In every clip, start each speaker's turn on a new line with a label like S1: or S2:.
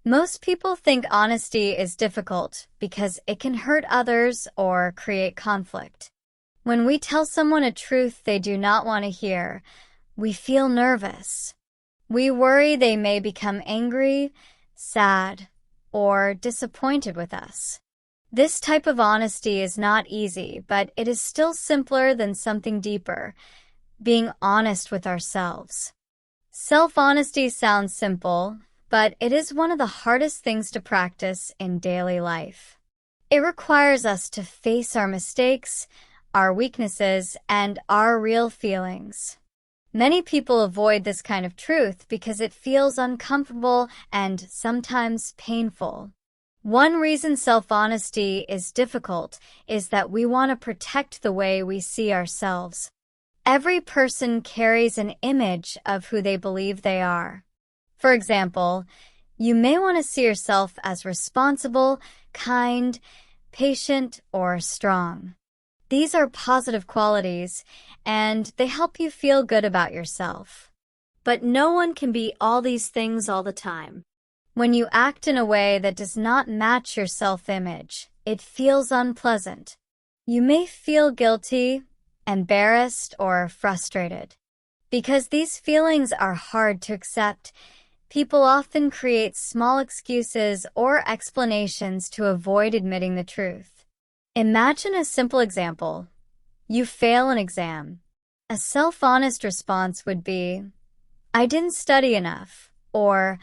S1: Most people think honesty is difficult because it can hurt others or create conflict. When we tell someone a truth they do not want to hear, we feel nervous. We worry they may become angry, sad, or disappointed with us. This type of honesty is not easy, but it is still simpler than something deeper, being honest with ourselves. Self-honesty sounds simple, but it is one of the hardest things to practice in daily life. It requires us to face our mistakes, our weaknesses, and our real feelings. Many people avoid this kind of truth because it feels uncomfortable and sometimes painful. One reason self-honesty is difficult is that we want to protect the way we see ourselves. Every person carries an image of who they believe they are. For example, you may want to see yourself as responsible, kind, patient, or strong. These are positive qualities, and they help you feel good about yourself. But no one can be all these things all the time. When you act in a way that does not match your self-image, it feels unpleasant. You may feel guilty, embarrassed, or frustrated. Because these feelings are hard to accept, people often create small excuses or explanations to avoid admitting the truth. Imagine a simple example. You fail an exam. A self-honest response would be, "I didn't study enough," or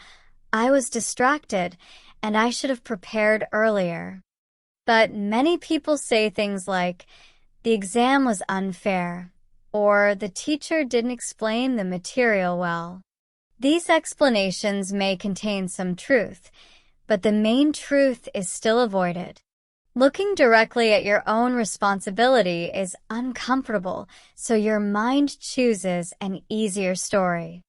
S1: "I was distracted and I should have prepared earlier." But many people say things like, "The exam was unfair," or "The teacher didn't explain the material well." These explanations may contain some truth, but the main truth is still avoided. Looking directly at your own responsibility is uncomfortable, so your mind chooses an easier story.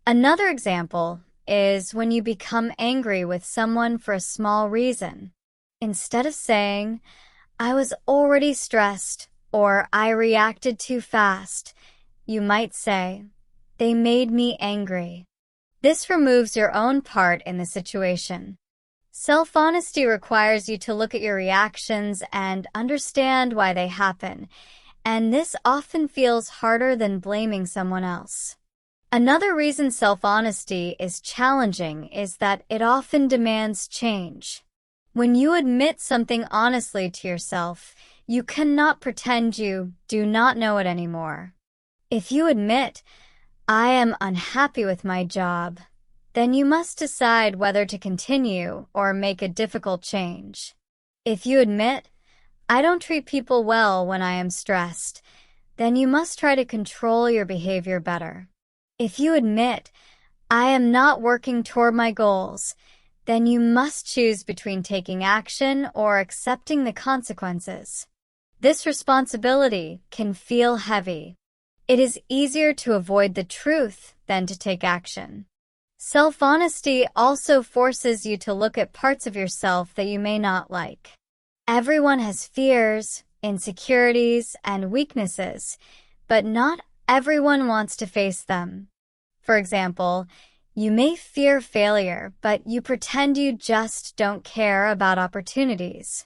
S1: Another example is when you become angry with someone for a small reason. Instead of saying, "I was already stressed," or "I reacted too fast," you might say, "They made me angry." This removes your own part in the situation. Self-honesty requires you to look at your reactions and understand why they happen, and this often feels harder than blaming someone else. Another reason self-honesty is challenging is that it often demands change. When you admit something honestly to yourself, you cannot pretend you do not know it anymore. If you admit, "I am unhappy with my job," then you must decide whether to continue or make a difficult change. If you admit, "I don't treat people well when I am stressed," then you must try to control your behavior better. If you admit, "I am not working toward my goals," then you must choose between taking action or accepting the consequences. This responsibility can feel heavy. It is easier to avoid the truth than to take action. Self-honesty also forces you to look at parts of yourself that you may not like. Everyone has fears, insecurities, and weaknesses, but not everyone wants to face them. For example, you may fear failure, but you pretend you just don't care about opportunities.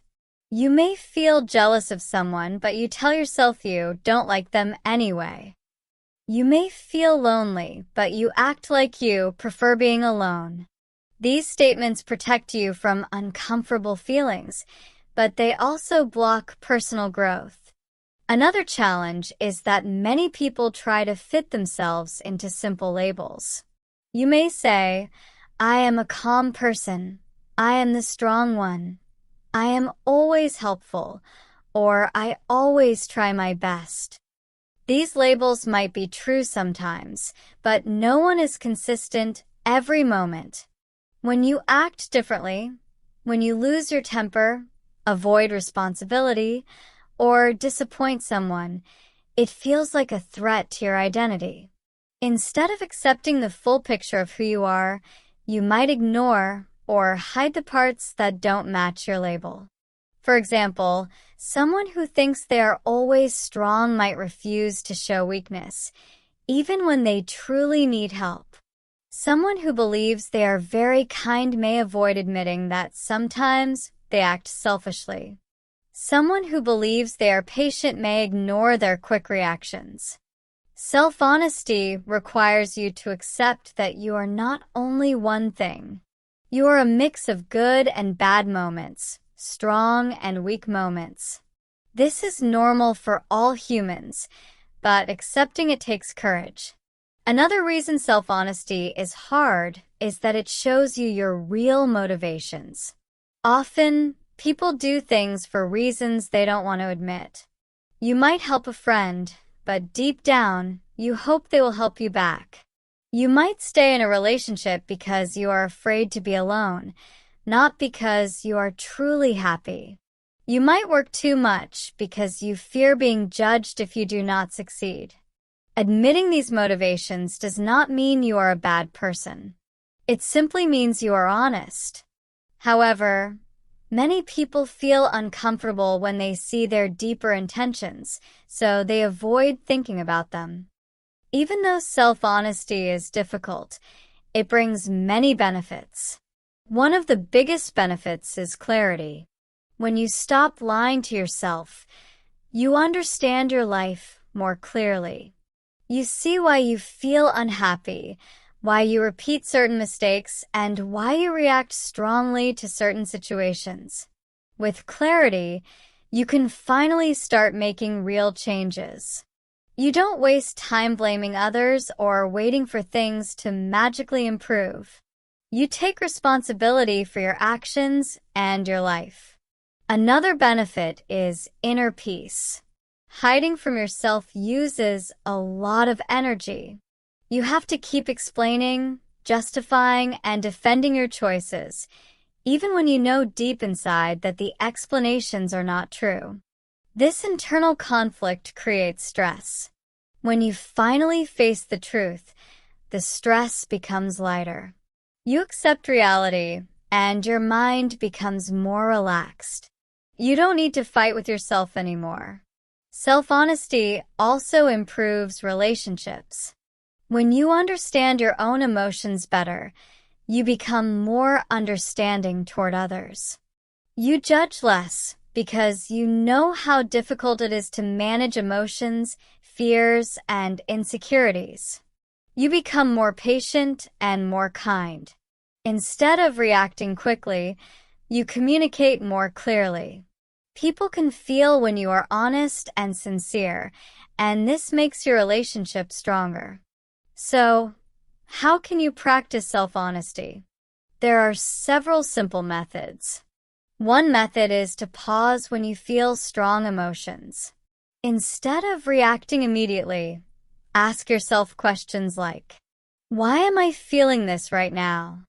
S1: You may feel jealous of someone, but you tell yourself you don't like them anyway. You may feel lonely, but you act like you prefer being alone. These statements protect you from uncomfortable feelings, but they also block personal growth. Another challenge is that many people try to fit themselves into simple labels. You may say, "I am a calm person," "I am the strong one," "I am always helpful," or "I always try my best." These labels might be true sometimes, but no one is consistent every moment. When you act differently, when you lose your temper, avoid responsibility, or disappoint someone, it feels like a threat to your identity. Instead of accepting the full picture of who you are, you might ignore or hide the parts that don't match your label. For example, someone who thinks they are always strong might refuse to show weakness, even when they truly need help. Someone who believes they are very kind may avoid admitting that sometimes they act selfishly. Someone who believes they are patient may ignore their quick reactions. Self-honesty requires you to accept that you are not only one thing. You are a mix of good and bad moments, strong and weak moments. This is normal for all humans, but accepting it takes courage. Another reason self-honesty is hard is that it shows you your real motivations. Often, people do things for reasons they don't want to admit. You might help a friend, but deep down, you hope they will help you back. You might stay in a relationship because you are afraid to be alone, not because you are truly happy. You might work too much because you fear being judged if you do not succeed. Admitting these motivations does not mean you are a bad person. It simply means you are honest. However, many people feel uncomfortable when they see their deeper intentions, so they avoid thinking about them. Even though self-honesty is difficult, it brings many benefits. One of the biggest benefits is clarity. When you stop lying to yourself, you understand your life more clearly. You see why you feel unhappy, why you repeat certain mistakes, and why you react strongly to certain situations. With clarity, you can finally start making real changes. You don't waste time blaming others or waiting for things to magically improve. You take responsibility for your actions and your life. Another benefit is inner peace. Hiding from yourself uses a lot of energy. You have to keep explaining, justifying, and defending your choices, even when you know deep inside that the explanations are not true. This internal conflict creates stress. When you finally face the truth, the stress becomes lighter. You accept reality, and your mind becomes more relaxed. You don't need to fight with yourself anymore. Self-honesty also improves relationships. When you understand your own emotions better, you become more understanding toward others. You judge less because you know how difficult it is to manage emotions, fears, and insecurities. You become more patient and more kind. Instead of reacting quickly, you communicate more clearly. People can feel when you are honest and sincere, and this makes your relationship stronger. So, how can you practice self-honesty? There are several simple methods. One method is to pause when you feel strong emotions. Instead of reacting immediately, ask yourself questions like, why am I feeling this right now?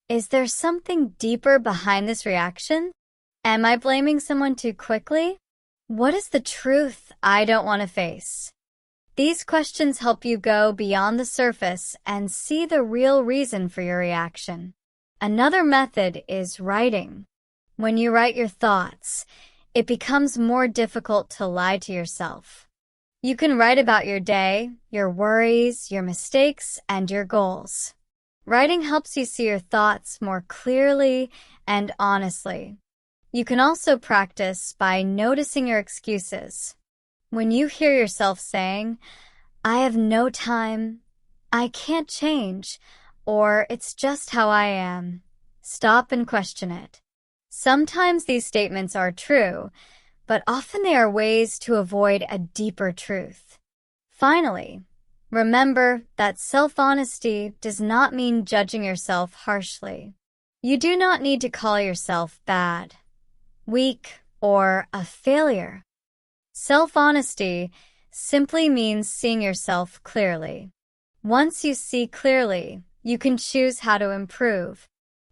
S1: Is there something deeper behind this reaction? Am I blaming someone too quickly? What is the truth I don't want to face? These questions help you go beyond the surface and see the real reason for your reaction. Another method is writing. When you write your thoughts, it becomes more difficult to lie to yourself. You can write about your day, your worries, your mistakes, and your goals. Writing helps you see your thoughts more clearly and honestly. You can also practice by noticing your excuses. When you hear yourself saying, I have no time, I can't change, or it's just how I am, stop and question it. Sometimes these statements are true, but often they are ways to avoid a deeper truth. Finally, remember that self-honesty does not mean judging yourself harshly. You do not need to call yourself bad, weak, or a failure. Self-honesty simply means seeing yourself clearly. Once you see clearly, you can choose how to improve.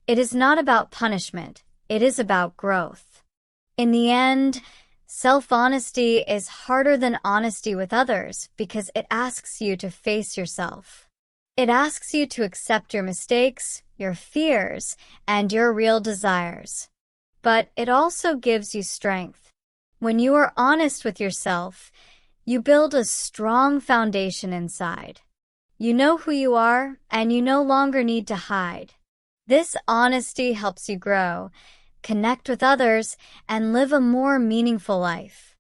S1: It is not about punishment, it is about growth. In the end, self-honesty is harder than honesty with others because it asks you to face yourself. It asks you to accept your mistakes, your fears, and your real desires. But it also gives you strength. When you are honest with yourself, you build a strong foundation inside. You know who you are, and you no longer need to hide. This honesty helps you grow, connect with others, and live a more meaningful life.